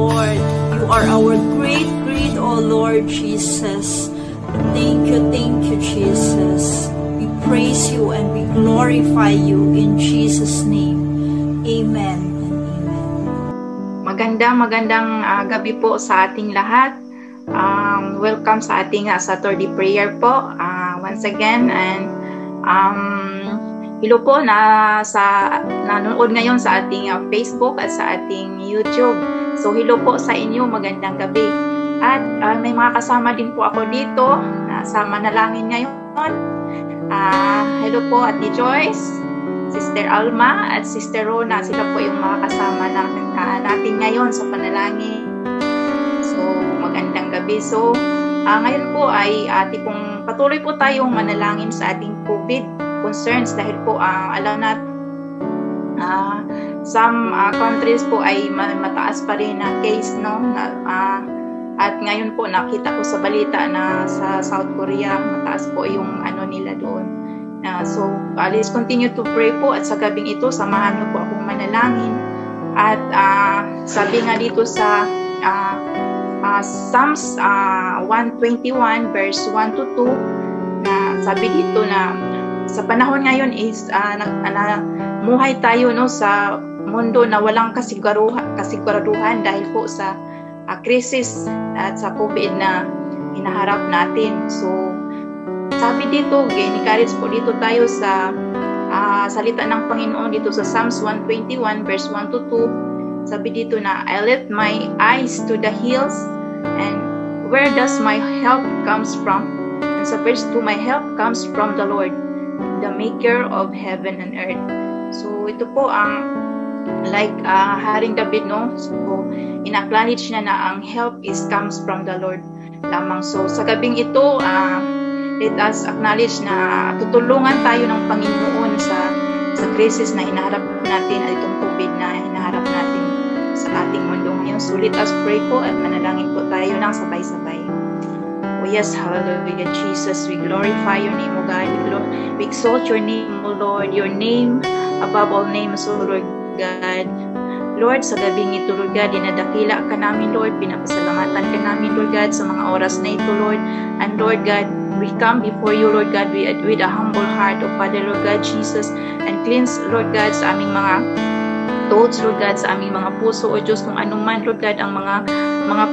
Lord. You are our great, oh Lord Jesus. Thank you, Jesus. We praise you and we glorify you in Jesus' name. Amen and amen. Magandang gabi po sa ating lahat. Welcome sa ating Saturday prayer po. Once again, and hello po nanonood ngayon sa ating Facebook at sa ating YouTube. So hello po sa inyo, magandang gabi. At may mga kasama din po ako dito sa manalangin ngayon. Hello po Ate Joyce, Sister Alma at Sister Rona. Sila po yung mga kasama natin ngayon sa panalangin. So magandang gabi. So ngayon po ay tipong patuloy po tayong manalangin sa ating COVID concerns dahil po alam natin some countries po ay mataas pa rin na case, no? At ngayon po nakita ko sa balita na sa South Korea mataas po yung nila doon. So let's continue to pray po, at sa gabing ito samahan niyo po akong manalangin. At sabi nga dito sa Psalms 121 verse 1 to 2 na sabi dito na sa panahon ngayon is muhay tayo, no, sa mundo na walang kasiguraduhan dahil po sa krisis at sa COVID na hinaharap natin. So sabi dito, encourage po dito tayo sa salita ng Panginoon dito sa Psalms 121 verse 1 to 2. Sabi dito na, I lift my eyes to the hills, and where does my help comes from? And sa verse 2, my help comes from the Lord, the maker of heaven and earth. So ito po ang Haring David, no? So in-acknowledge niya na ang help comes from the Lord lamang. So sa gabing ito, let us acknowledge na tutulungan tayo ng Panginoon sa crisis na hinaharap natin at itong COVID na hinaharap natin sa ating mundo ngayon. So let us pray po at manalangin po tayo ng sabay-sabay. Oh yes, hallelujah, Jesus. We glorify your name, O God. We exalt your name, O Lord. Your name above all names, O Lord God. Lord, sa gabing ito, Lord God, dinadakila ka namin, Lord. Pinapasalamatan ka namin, Lord God, sa mga oras na ito, Lord. And Lord God, we come before you, Lord God, with a humble heart, O Father, Lord God, Jesus, and cleanse, Lord God, sa aming mga thoughts, Lord God, sa aming mga puso, O Diyos, kung anuman, Lord God, ang mga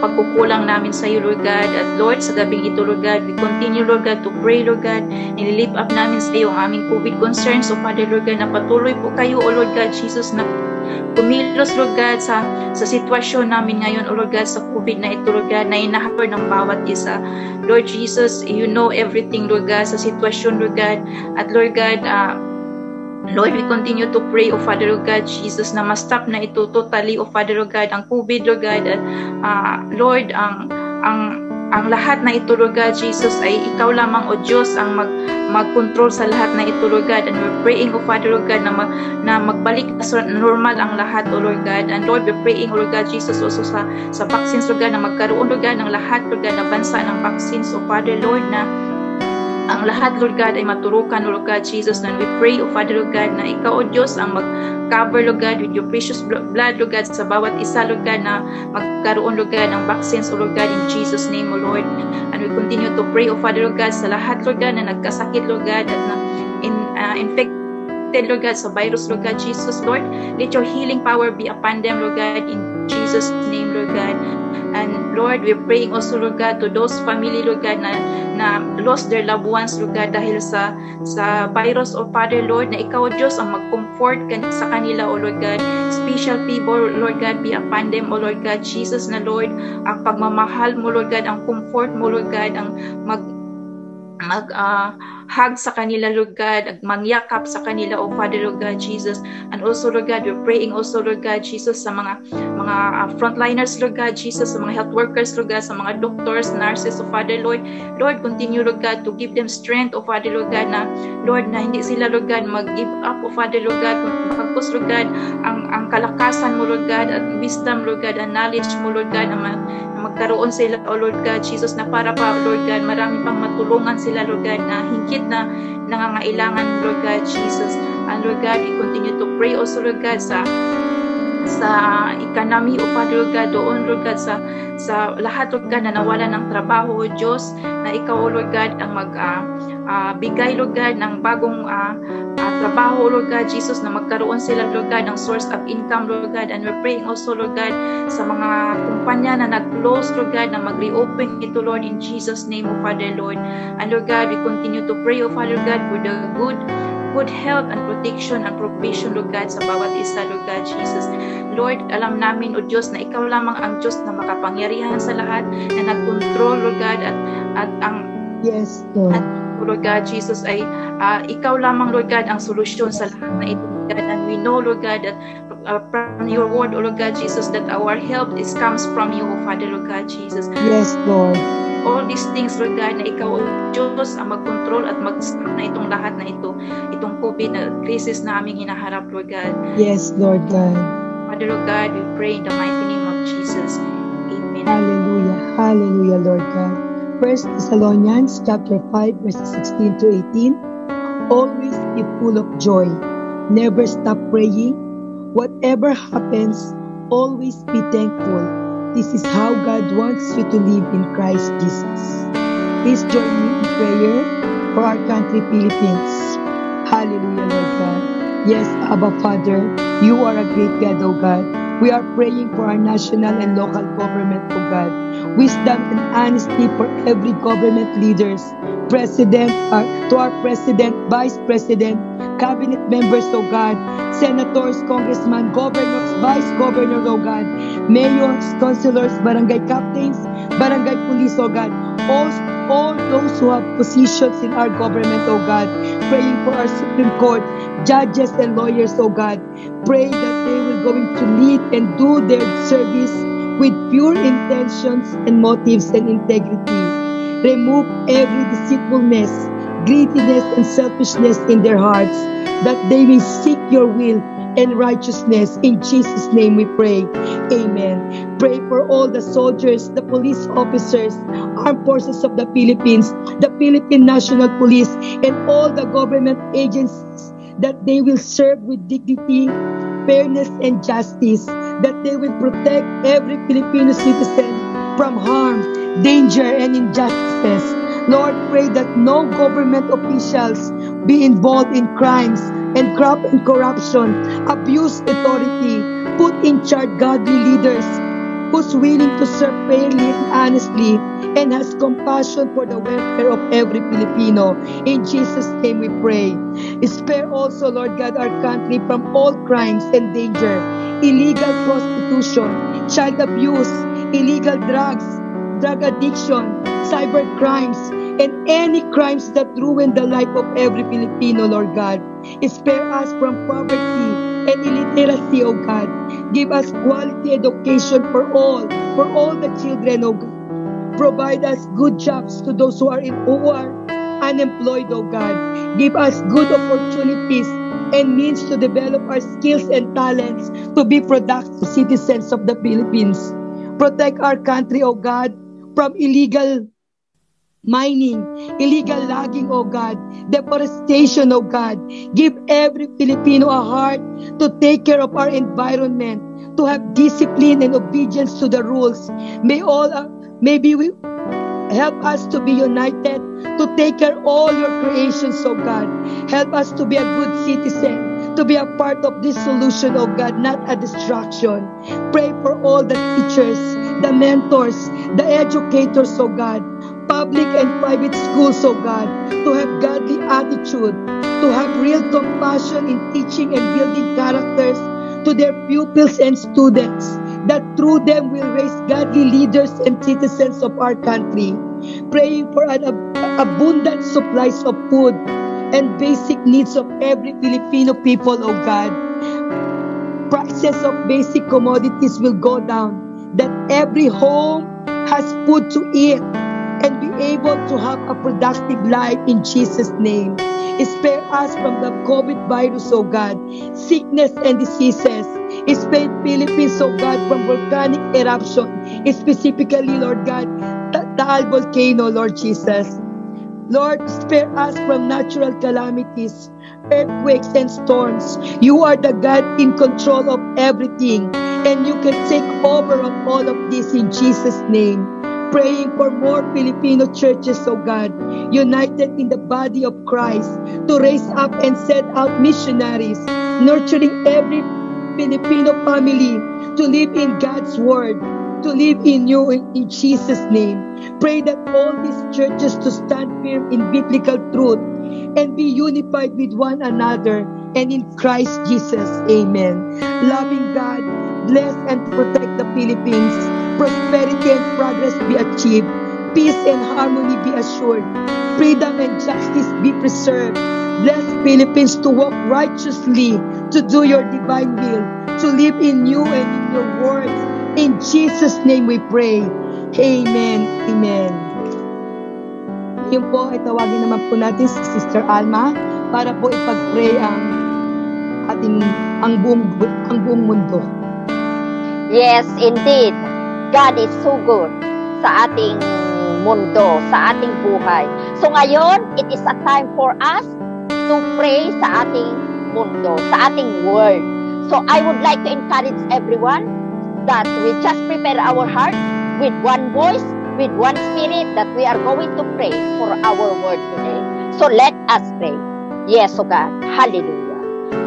pagkukulang namin sa iyo, Lord God. At Lord, sa gabing ito, Lord God, we continue, Lord God, to pray, Lord God. Nililift up namin sa iyo ang aming COVID concerns, O Father, Lord God, na patuloy po kayo, O Lord God, Jesus, na kumilos, Lord God, sa sitwasyon namin ngayon, O Lord God, sa COVID na ito, Lord God, na inaharap ng bawat isa. Lord Jesus, you know everything, Lord God, sa sitwasyon, Lord God. At Lord God, Lord, we continue to pray, O Father, Lord God, Jesus, na ma-stop na ito totally, O Father, Lord God, ang COVID, Lord God. At Lord, ang lahat na ito, Lord God, Jesus, ay ikaw lamang, O Diyos, ang mag-control sa lahat na ito, Lord God. And we're praying, O Father, Lord God, na magbalik sa normal ang lahat, O Lord God. And Lord, we're praying, O Lord God, Jesus, also sa vaccines, Lord God, na magkaroon, Lord God, ng lahat, Lord God, na bansa ng vaccines, O Father, Lord, na ang lahat, Lord God, ay maturukan, O Lord God, Jesus. And we pray, O Father, Lord God, na ikaw, O Diyos, ang mag-cover, Lord God, with your precious blood, Lord God, sa bawat isa, Lord God, na magkaroon, Lord God, ng vaccines, O Lord God, in Jesus' name, O Lord. And we continue to pray, O Father, Lord God, sa lahat, Lord God, na nagkasakit, Lord God, at na infected, Lord God, sa virus, Lord God, Jesus, Lord. Let your healing power be upon them, Lord God, in Jesus' name, Lord God. And Lord, we're praying also, Lord God, to those family, Lord God, na lost their loved ones, Lord God, dahil sa virus, O Father, Lord, na ikaw, Diyos, ang mag-comfort sa kanila, O Lord God. Special people, Lord God, be upon them, O Lord God, Jesus, na Lord, ang pagmamahal mo, Lord God, ang comfort mo, Lord God, ang hug sa kanila, Lord God, mangyakap sa kanila, O Father, Lord God, Jesus. And also, Lord God, we're praying also, Lord God, Jesus, sa mga frontliners, Lord God, Jesus, sa mga health workers, Lord God, sa mga doctors, nurses, O Father, Lord. Lord, continue, Lord God, to give them strength, O Father, Lord God, na hindi sila, Lord God, mag-give up, O Father, Lord God, pagpus, Lord God, ang kalakasan mo, Lord God, at wisdom, Lord God, and knowledge mo, Lord God, na magkaroon sila, O Lord God, Jesus, na para pa, Lord God, marami pang matulungan sila, Lord God, na hingkit na nangangailangan, Lord God, Jesus. And Lord God, we continue to pray also, Lord God, sa sa economy, O Father God, doon, Lord God, sa lahat, Lord God, na nawala ng trabaho, O Diyos, na Ikaw, Lord God, ang bigay, Lord God, ng bagong trabaho, Lord God, Jesus, na magkaroon sila, Lord God, ng source of income, Lord God, and we're praying also, Lord God, sa mga kumpanya na nag-close, Lord God, na mag-reopen ito, Lord, in Jesus' name, O Father, Lord. And Lord God, we continue to pray, O Father God, for the good health and protection and provision, Lord God, sa bawat isa, Lord God, Jesus. Lord, alam namin, O Diyos, na Ikaw lamang ang Diyos na makapangyarihan sa lahat, na nag-control, Lord God, at ang Yes, Lord. at Lord God, Jesus, ay Ikaw lamang, Lord God, ang solusyon sa lahat na ito, Lord God. And we know, Lord God, that from your word, O Lord God, Jesus, that our help comes from you, O Father, Lord God, Jesus. Yes, Lord. All these things, Lord God, na Ikaw, O Diyos, ang mag-control at mag-stop na itong lahat na ito, itong COVID na crisis na aming hinaharap, Lord God. Yes, Lord God. Father, Lord God, we pray in the mighty name of Jesus. Amen. Hallelujah. Hallelujah, Lord God. 1 Thessalonians chapter 5, verses 16 to 18. Always be full of joy. Never stop praying. Whatever happens, always be thankful. This is how God wants you to live in Christ Jesus. Please join me in prayer for our country, Philippines. Hallelujah, Lord God. Yes, Abba Father, you are a great God, O God. We are praying for our national and local government, O God. Wisdom and honesty for every government leaders, president, to our president, vice president, cabinet members, O God, senators, congressmen, governors, vice governors, O God, mayors, councilors, barangay captains, barangay police, O God, all those who have positions in our government, O God, praying for our Supreme Court, judges and lawyers, O God, pray that they will going to lead and do their service with pure intentions and motives and integrity. Remove every deceitfulness, greediness, and selfishness in their hearts, that they may seek your will and righteousness. In Jesus' name we pray. Amen. Pray for all the soldiers, the police officers, armed forces of the Philippines, the Philippine National Police, and all the government agencies, that they will serve with dignity, fairness, and justice, that they will protect every Filipino citizen from harm, danger, and injustices. Lord, pray that no government officials be involved in crimes and corruption, abuse authority, put in charge godly leaders who's willing to serve fairly and honestly, and has compassion for the welfare of every Filipino. In Jesus' name we pray. Spare also, Lord God, our country from all crimes and danger, illegal prostitution, child abuse, illegal drugs, drug addiction, cyber crimes, and any crimes that ruin the life of every Filipino, Lord God. Spare us from poverty and illiteracy, O God. Give us quality education for all the children, O God. Provide us good jobs to those who are unemployed, O God. Give us good opportunities and means to develop our skills and talents to be productive citizens of the Philippines. Protect our country, O God, from illegal mining, illegal logging, O God, deforestation, O God. Give every Filipino a heart to take care of our environment, to have discipline and obedience to the rules. Maybe we help us to be united, to take care of all your creations, O God. Help us to be a good citizen, to be a part of this solution, O God, not a distraction. Pray for all the teachers, the mentors, the educators, O God, public and private schools, O God, to have godly attitude, to have real compassion in teaching and building characters to their pupils and students, that through them will raise godly leaders and citizens of our country. Praying for an abundant supplies of food and basic needs of every Filipino people, O God. Prices of basic commodities will go down, that every home has food to eat and be able to have a productive life in Jesus' name. Spare us from the COVID virus, O God, sickness and diseases. Spare Philippines, O God, from volcanic eruption, specifically, Lord God, Taal volcano, Lord Jesus. Lord, spare us from natural calamities, earthquakes and storms. You are the God in control of everything, and you can take over of all of this in Jesus' name. Praying for more Filipino churches, oh God, united in the body of Christ, to raise up and send out missionaries, nurturing every Filipino family to live in God's word, to live in you in Jesus' name. Pray that all these churches to stand firm in biblical truth and be unified with one another and in Christ Jesus. Amen. Loving God, bless and protect the Philippines. Prosperity and progress be achieved. Peace and harmony be assured. Freedom and justice be preserved. Bless Philippines to walk righteously, to do your divine will, to live in you and in your words. In Jesus' name we pray. Amen. Amen. Ngayon po ay tawagin naman po natin si Sister Alma para po ipag-pray ang buong mundo. Yes, indeed. God is so good sa ating mundo, sa ating buhay. So ngayon, it is a time for us to pray sa ating mundo, sa ating world. So I would like to encourage everyone that we just prepare our heart with one voice, with one spirit, that we are going to pray for our world today. So let us pray. Yes, oh God. Hallelujah.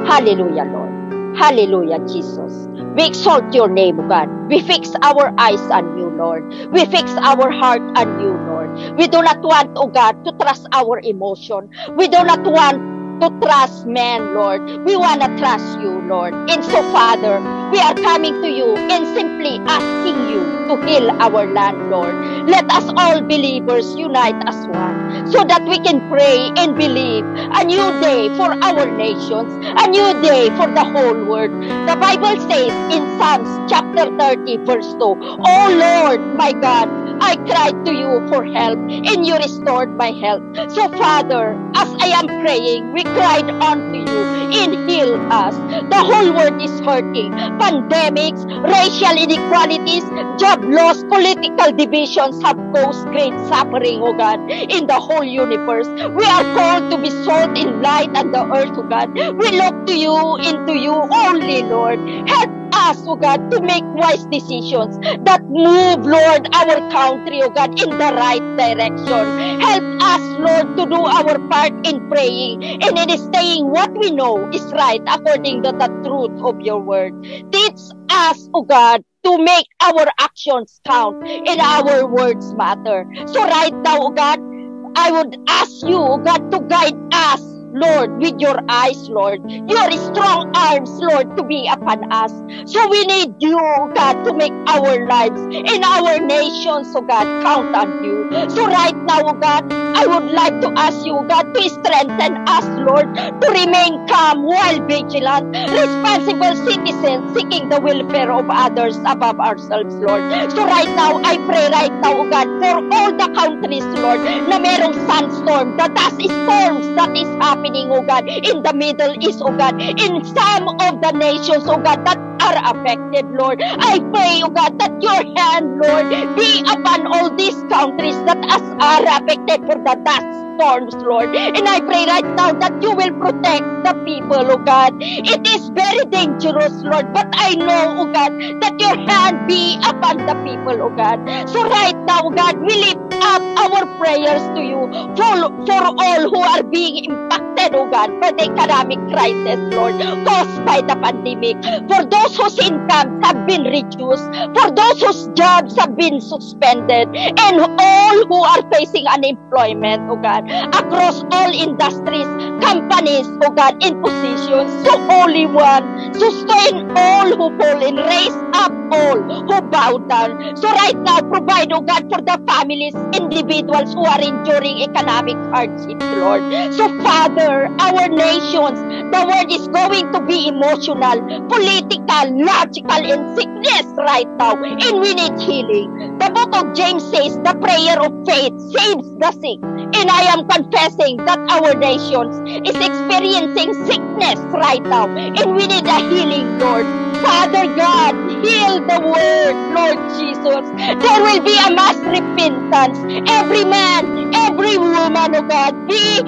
Hallelujah, Lord. Hallelujah, Jesus. We exalt your name, O God. We fix our eyes on you, Lord. We fix our heart on you, Lord. We do not want, O God, to trust our emotion. We do not want to trust man, Lord. We want to trust you, Lord. And so, Father, we are coming to you and simply asking you to heal our land, Lord. Let us all believers unite as one, so that we can pray and believe a new day for our nations, a new day for the whole world. The Bible says in Psalms chapter 30 verse 2, "Oh Lord, my God, I cried to you for help, and you restored my health." So Father, as I am praying, we cried unto you and heal us. The whole world is hurting. Pandemics, racial inequalities, job loss, political divisions have caused great suffering, O God, in the whole universe. We are called to be salt and light on the earth, O God. We look to you, into you only, Lord. Help us, O God, to make wise decisions that move, Lord, our country, O God, in the right direction. Help us, Lord, to do our part in praying and in staying what we know is right according to the truth of your word. Teach us, O God, to make our actions count and our words matter. So right now, O God, I would ask you, O God, to guide us, Lord, with your eyes, Lord, your strong arms, Lord, to be upon us. So we need you, God, to make our lives and our nations, oh God, count on you. So right now, oh God, I would like to ask you, God, to strengthen us, Lord, to remain calm while vigilant, responsible citizens seeking the welfare of others above ourselves, Lord. So right now, I pray right now, oh God, for all the countries, Lord, na merong sunstorm, the dust storms that is happening, oh God, in the Middle East, oh God, in some of the nations, oh God, that are affected, Lord. I pray, oh God, that your hand, Lord, be upon all these countries that are affected for the dust storms, Lord. And I pray right now that you will protect the people, oh God. It is very dangerous, Lord, but I know, oh God, that your hand be upon the people, oh God. So right now, oh God, we lift up our prayers to you for all who are being impacted, oh God, by the economic crisis, Lord, caused by the pandemic. For those whose incomes have been reduced, for those whose jobs have been suspended, and all who are facing unemployment, oh God, across all industries, companies, oh God, in positions. So Holy One, sustain all who fall and raise up all who bow down. So right now, provide, oh God, for the families, individuals who are enduring economic hardships, Lord. So Father, our nations, the world is going to be emotional, political, logical, and sickness right now, and we need healing. The book of James says the prayer of faith saves the sick, and I am confessing that our nations is experiencing sickness right now, and we need a healing, Lord. Father God, heal the world, Lord Jesus. There will be a mass repentance. Every man, every woman, oh God, be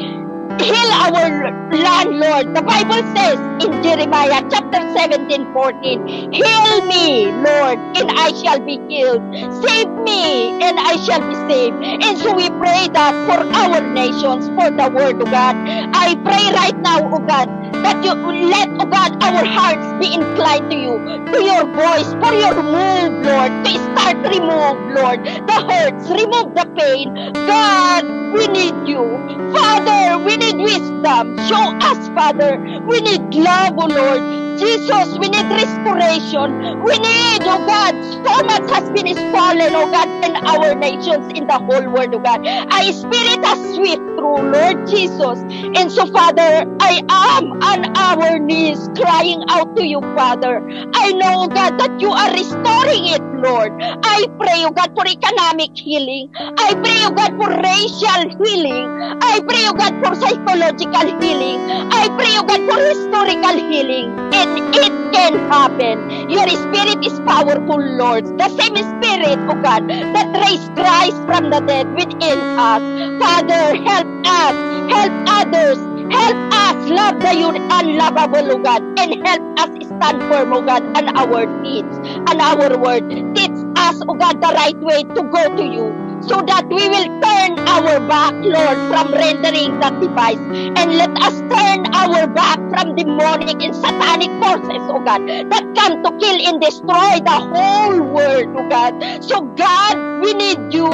Heal our land, Lord. The Bible says in Jeremiah chapter 17:14, heal me, Lord, and I shall be healed. Save me, and I shall be saved. And so we pray that for our nations, for the word of God. I pray right now, O God, that you let, O God, our hearts be inclined to you, to your voice, for your move, Lord, to start remove, Lord, the hurts, remove the pain. God, we need you. Father, we need wisdom. Show us, Father. We need love, O Lord. Jesus, we need restoration. We need, oh God, so much has been stolen, oh God, in our nations, in the whole world, oh God. I spirit has swept through, Lord Jesus. And so, Father, I am on our knees crying out to you, Father. I know, oh God, that you are restoring it, Lord. I pray, oh God, for economic healing. I pray, oh God, for racial healing. I pray, oh God, for psychological healing. I pray, oh God, for historical healing. And it can happen. Your spirit is powerful, Lord. The same spirit, oh God, that raised Christ from the dead within us. Father, help us, help others, help us love the unlovable, oh God, and help us stand firm, oh God, on our needs, on our word. Teach us, oh God, the right way to go to you, so that we will turn our back, Lord, from rendering that device. And let us turn our back from demonic and satanic forces, oh God, that come to kill and destroy the whole world, oh God. So God, we need you.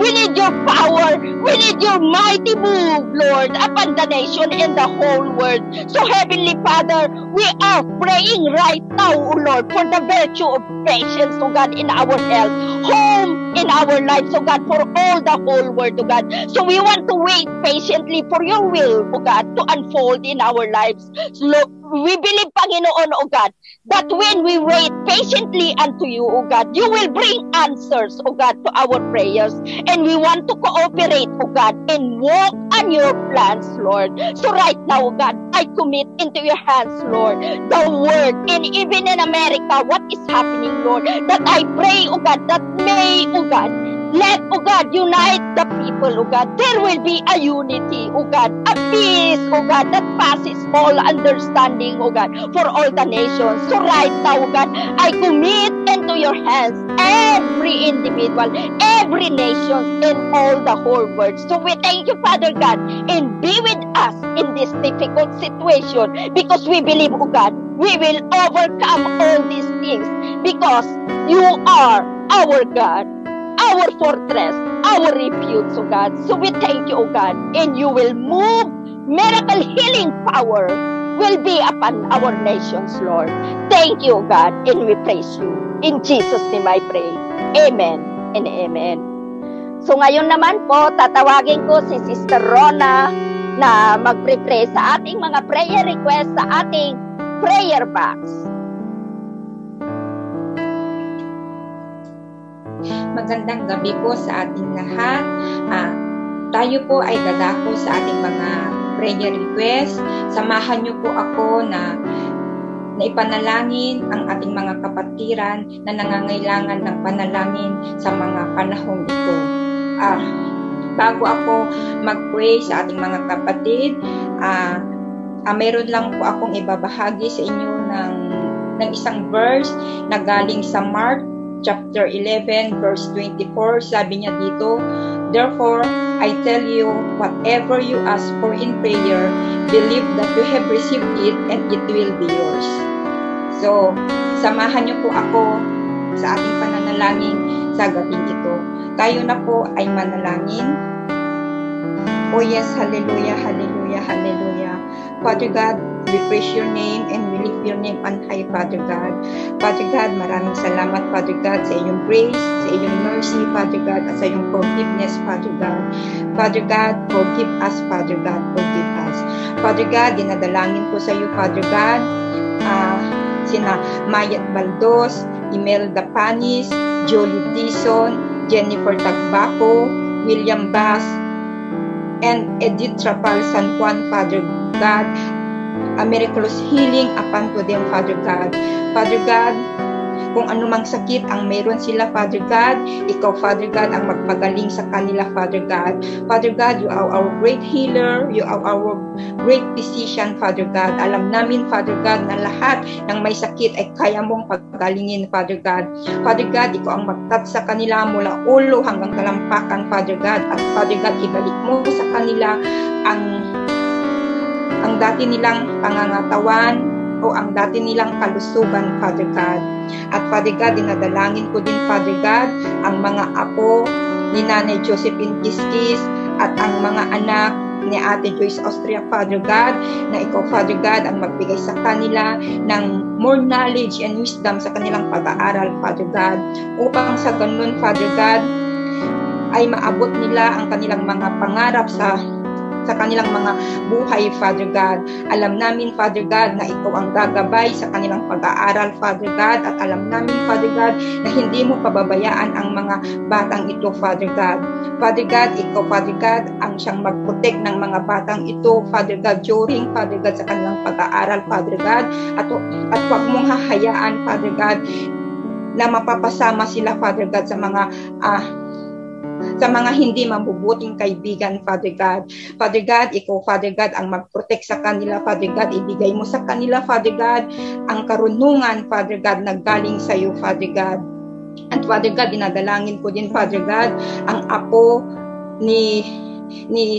We need your power. We need your mighty move, Lord, upon the nation and the whole world. So Heavenly Father, we are praying right now, oh Lord, for the virtue of patience, oh God, in our health, home, in our lives, oh God, for all the whole world, oh God. So we want to wait patiently for your will, oh God, to unfold in our lives. So we believe, Panginoon, oh God, that when we wait patiently unto you, oh God, you will bring answers, oh God, to our prayers. And we want to cooperate, oh God, and walk on your plans, Lord. So right now, oh God, I commit into your hands, Lord, the word, and even in America, what is happening, Lord, that I pray, oh God, that may, oh God, let, oh God, unite the people, oh God. There will be a unity, oh God, a peace, oh God, that passes all understanding, oh God, for all the nations. So right now, oh God, I commit into your hands every individual, every nation, and all the whole world. So we thank you, Father God, and be with us in this difficult situation, because we believe, oh God, we will overcome all these things, because you are our God, our fortress, our refuge, oh God. So we thank you, oh God, and you will move. Miracle healing power will be upon our nations, Lord. Thank you, oh God, and we praise you. In Jesus' name I pray. Amen and amen. So ngayon naman po, tatawagin ko si Sister Rona na mag-pray sa ating mga prayer request sa ating prayer box. Magandang gabi po sa ating lahat. Tayo po ay dadako sa ating mga prayer request. Samahan niyo po ako na ipanalangin ang ating mga kapatiran na nangangailangan ng panalangin sa mga panahong ito. Bago ako mag-pray sa ating mga kapatid, meron lang po akong ibabahagi sa inyo ng isang verse na galing sa Mark chapter 11 verse 24. Sabi niya dito, "Therefore, I tell you, whatever you ask for in prayer, believe that you have received it and it will be yours." So, samahan niyo po ako sa ating pananalangin sa gabing ito. Tayo na po ay manalangin. Oh yes, hallelujah, hallelujah, hallelujah. Father God, we praise your name and we lift your name on high, Father God. Father God, maraming salamat, Father God, sa iyong grace, sa iyong mercy, Father God, at sa iyong forgiveness, Father God. Father God, forgive us, Father God, forgive us. Father God, dinadalangin ko sa iyo, Father God, sina Mayat Baldos, Imelda Panis, Jolie Dison, Jennifer Tagbaco, William Bass, and Edith Trapal San Juan, Father God, a miraculous healing upon to them, Father God. Father God, Kung anumang sakit ang mayroon sila, Father God, ikaw, Father God, ang magpagaling sa kanila, Father God. Father God, you are our great healer, you are our great physician, Father God. Alam namin, Father God, na lahat ng may sakit ay kaya mong paggalingin, Father God. Father God, ikaw ang magtat sa kanila mula ulo hanggang talampakan, Father God. At Father God, ibalik mo sa kanila ang dati nilang pangangatawan o ang dati nilang kalusugan, Father God. At Father God, dinadalangin ko din, Father God, ang mga apo ni Nanay Josephine Kiskis at ang mga anak ni Ate Joyce Austria, Father God, na ikaw, Father God, ang magbigay sa kanila ng more knowledge and wisdom sa kanilang pag-aaral, Father God, upang sa ganun, Father God, ay maabot nila ang kanilang mga pangarap sa kanilang mga buhay, Father God. Alam namin, Father God, na ikaw ang gagabay sa kanilang pag-aaral, Father God, at alam namin, Father God, na hindi mo pababayaan ang mga batang ito, Father God. Father God, ikaw, Father God, ang siyang mag-protect ng mga batang ito, Father God, during, Father God, sa kanilang pag-aaral, Father God, at huwag mong hahayaan, Father God, na mapapasama sila, Father God, sa mga hindi mabubuting kaibigan, Father God. Father God, ikaw, Father God, ang mag-protect sa kanila, Father God. Ibigay mo sa kanila, Father God, ang karunungan, Father God, na galing sa iyo, Father God. At Father God, dinadalangin ko din, Father God, ang apo ni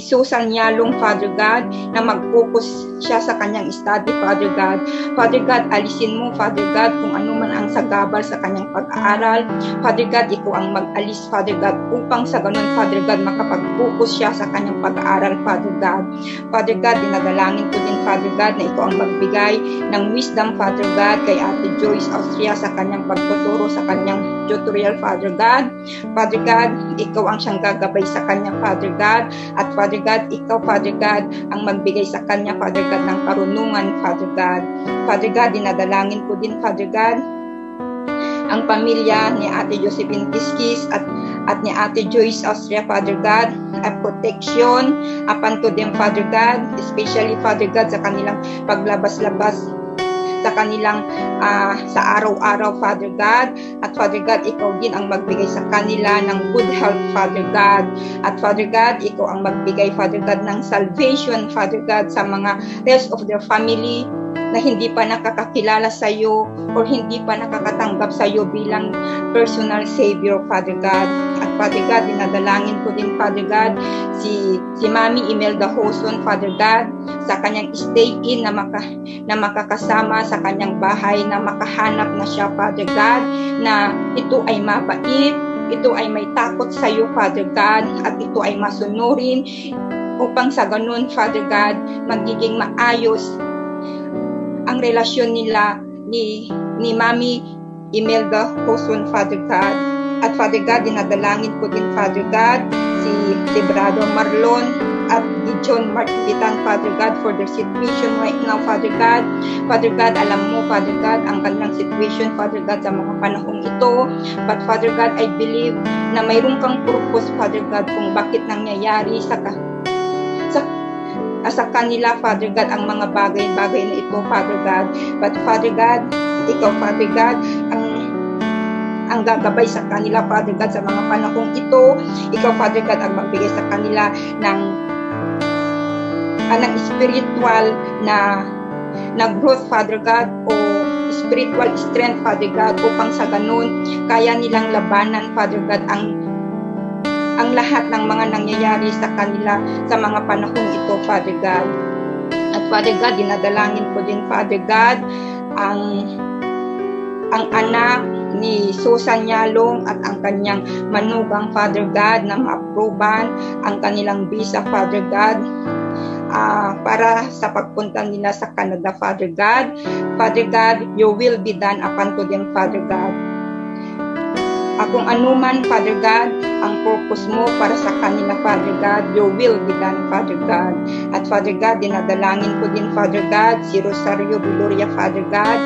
Susan Yalong, Father God, na mag-focus siya sa kanyang study, Father God. Father God, alisin mo, Father God, kung ano man ang sagabal sa kanyang pag-aaral. Father God, ikaw ang mag-alis, Father God, upang sa ganun, Father God, makapag-focus siya sa kanyang pag-aaral, Father God. Father God, dinadalangin ko din, Father God, na ikaw ang magbigay ng wisdom, Father God, kay Ate Joyce Austria sa kanyang pagtuturo sa kanyang tutorial, Father God. Father God, ikaw ang siyang gagabay sa kanya, Father God. At Father God, ikaw, Father God, ang magbigay sa kanya, Father God, ng karunungan, Father God. Father God, dinadalangin ko din, Father God, ang pamilya ni Ate Josephine Kiskis at ni Ate Joyce Austria, Father God, at protection upon to them, Father God, especially, Father God, sa kanilang paglabas-labas sa kanilang sa araw-araw, Father God. At Father God, ikaw din ang magbigay sa kanila ng good health, Father God. At Father God, ikaw ang magbigay, Father God, ng salvation, Father God, sa mga rest of their family na hindi pa nakakakilala sa iyo or hindi pa nakakatanggap sa iyo bilang personal Savior, Father God. At Father God, dinadalangin ko din, Father God, si Mami Imelda Hoson, Father God, sa kanyang stay-in na makakasama sa kanyang bahay, na makahanap na siya, Father God, na ito ay mabait, ito ay may takot sa iyo, Father God, at ito ay masunurin upang sa ganun, Father God, magiging maayos ang relasyon nila ni Mami Imelda Hoson, Father God. At Father God, dinadalangin ko din, Father God, si Brother Marlon at ni John Martitan, Father God, for their situation right now, Father God. Father God, alam mo, Father God, ang kanilang situation, Father God, sa mga panahong ito. But Father God, I believe na mayroon kang purpose, Father God, kung bakit nangyayari sa kanila, Father God, ang mga bagay-bagay na ito, Father God. But Father God, ikaw, Father God, ang gagabay sa kanila, Father God, sa mga panahong ito. Ikaw, Father God, ang magbigay sa kanila ng spiritual na growth, Father God, o spiritual strength, Father God, upang sa ganun kaya nilang labanan, Father God, ang lahat ng mga nangyayari sa kanila sa mga panahong ito, Father God. At Father God, dinadalangin ko din, Father God, ang anak ni Susan Yalong at ang kanyang manugang, Father God, na ma-approvean ang kanilang visa, Father God, para sa pagpunta nila sa Canada, Father God. Father God, your will be done upon to them, Father God. Kung anuman, Father God, ang purpose mo para sa kanila, Father God, your will be done, Father God. At Father God, dinadalangin ko din, Father God, si Rosario Viloria, Father God,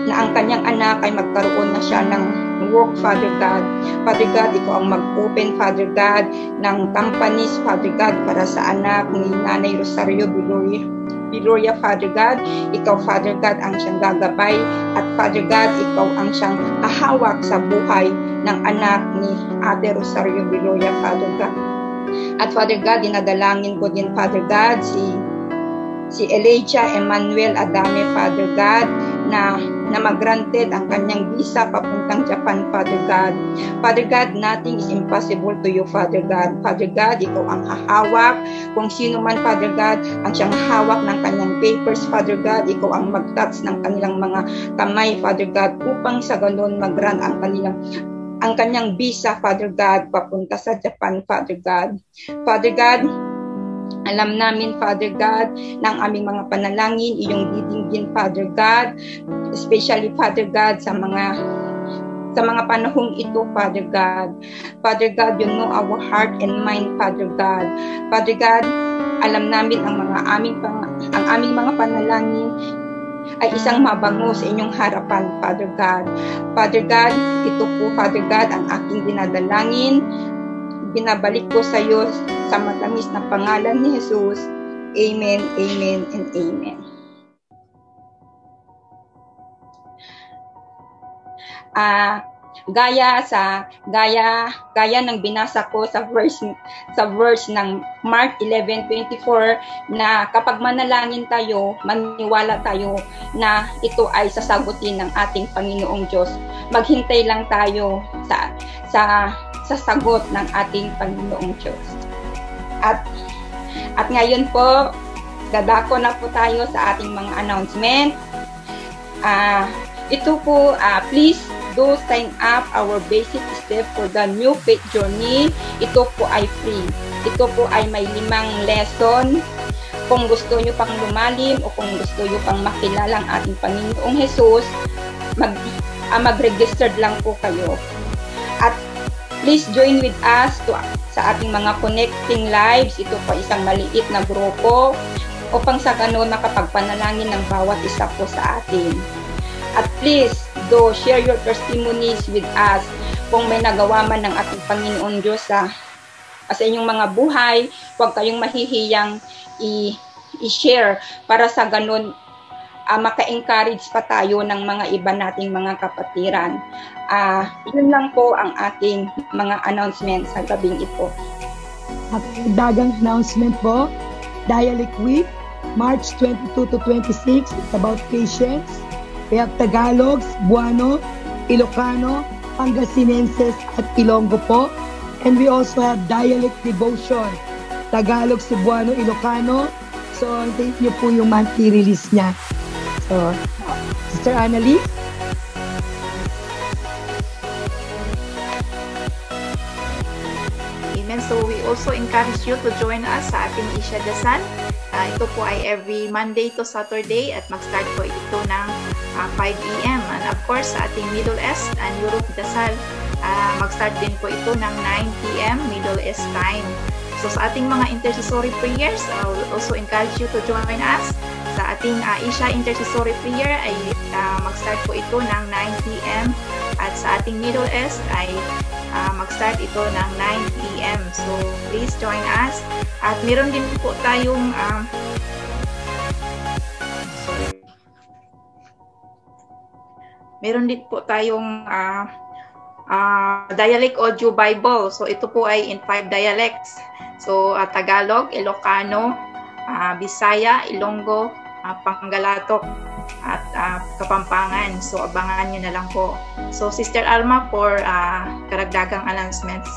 na ang kanyang anak ay magkaroon na siya ng work, Father God. Father God, ikaw ang mag-open, Father God, ng companies, Father God, para sa anak ni Nanay Rosario Viloria, Gloria, Father God. Ikaw, Father God, ang siyang gagabay. At Father God, ikaw ang siyang ahawak sa buhay ng anak ni Ate Rosario Gloria, Father God. At Father God, dinadalangin ko din, Father God, si Elijah Emmanuel Adame, Father God, na mag-granted ang kanyang visa papuntang Japan, Father God. Father God, nothing is impossible to you, Father God. Father God, ikaw ang hahawak. Kung sino man, Father God, ang siyang hawak ng kanyang papers, Father God, ikaw ang mag-touch ng kanilang mga kamay, Father God, upang sa ganun mag-grant ang kanyang visa, Father God, papunta sa Japan, Father God. Father God, alam namin, Father God, ng aming mga panalangin, iyong didinggin, Father God, especially, Father God, sa mga panahong ito, Father God. Father God, you know our heart and mind, Father God. Father God, alam namin ang aming mga panalangin ay isang mabango sa inyong harapan, Father God. Father God, ito po, Father God, ang aking dinadalangin. Binabalik ko sa iyo sa matamis na pangalan ni Jesus. Amen, amen, and amen. Gaya ng binasa ko sa verse ng Mark 11:24 na kapag manalangin tayo, maniwala tayo na ito ay sasagutin ng ating Panginoong Diyos. Maghintay lang tayo sa sagot ng ating Panginoong Diyos. At ngayon po, dadako na po tayo sa ating mga announcement. Ito po, please do sign up our basic step for the new faith journey. Ito po ay free. Ito po ay may 5 lesson. Kung gusto nyo pang lumalim o kung gusto nyo pang makilala ang ating Panginoong Jesus, mag-registered lang po kayo. At please join with us sa ating mga connecting lives. Ito po isang maliit na grupo upang sa ganun makapagpanalangin ng bawat isa po sa atin. At please do share your testimonies with us kung may nagawa man ng ating Panginoon Diyos sa inyong mga buhay. Huwag kayong mahihiyang i-share para sa ganun maka-encourage pa tayo ng mga iba nating mga kapatiran. Yun lang po ang ating mga announcement sa gabing ito. At dagang announcement po, Dialect Week, March 22 to 26, it's about patience. We have Tagalog, Cebuano, Ilocano, Pangasinenses at Ilonggo po. And we also have Dialect Devotion, Tagalog, Cebuano, Ilocano. So, antayin niyo po yung monthly release niya. So, Sister Annalise? Amen. So, we also encourage you to join us sa ating Isya Dasal. Ito po ay every Monday to Saturday at mag-start po ito ng 5 a.m. And of course, sa ating Middle East and Europe Dasal, mag-start din po ito ng 9 p.m. Middle East time. So sa ating mga intercessory prayers, I will also encourage you to join us. Sa ating Isya Intercessory Prayer ay mag-start po ito ng 9 p.m. At sa ating Middle East ay mag-start ito ng 9 p.m. So please join us. At meron din po tayong Dialect Audio Bible. So ito po ay in 5 dialects. So Tagalog, Ilocano, Bisaya, Ilonggo, Panggalatok at Kapampangan. So abangan nyo na lang po. So Sister Alma for karagdagang announcements.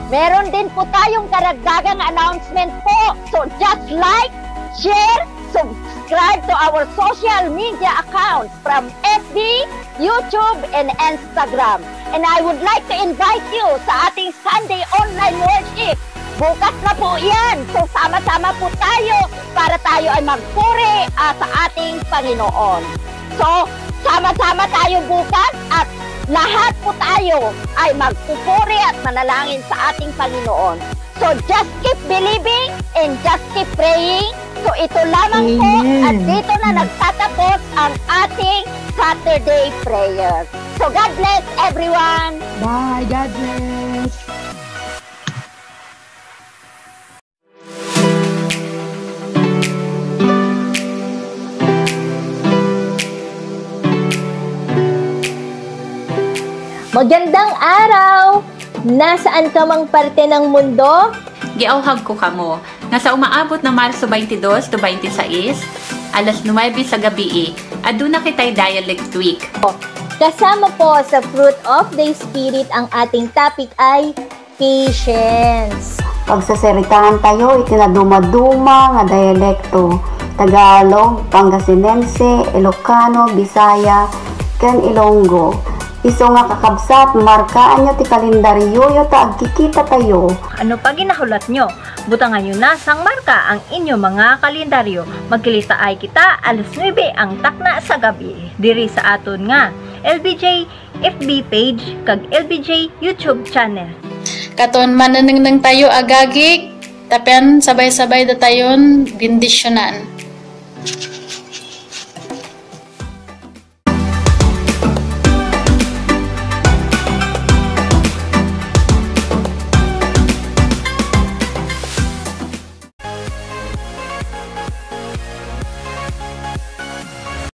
Meron din po tayong karagdagang announcement po. So just like, share, subscribe to our social media accounts from FB, YouTube, and Instagram. And I would like to invite you sa ating Sunday online worship. Bukas na po yan. So sama-sama po tayo para tayo ay magpuri sa ating Panginoon. So sama-sama tayo bukas at lahat po tayo ay magpupuri at manalangin sa ating Panginoon. So just keep believing and just keep praying. So ito lamang po at dito na nagtatapos ang ating Saturday prayer. So God bless everyone. Bye. God bless. Magandang araw! Nasaan ka mang parte ng mundo? Giauhag ko kamo nga sa umaabot na Marso 22 to 26, alas 9 sa gabi, aduna kitay dialect week. Kasama po sa Fruit of the Spirit, ang ating topic ay patience. Pagsaseritaan tayo, itinaduma-duma nga dialekto. Tagalog, Pangasinense, Ilocano, Bisaya, ken Ilonggo. Iso nga kakabsat, markaan nyo ti kalendaryo yo ta agkikita tayo. Ano pa ginahulat nyo? Butangan nyo na sang marka ang inyo mga kalendaryo. Magkilita ay kita alas 9 ang takna sa gabi. Diri sa aton nga LBJ FB page kag LBJ YouTube channel. Katon mananang tayo agagik, tapian sabay-sabay da tayon bindisyonan.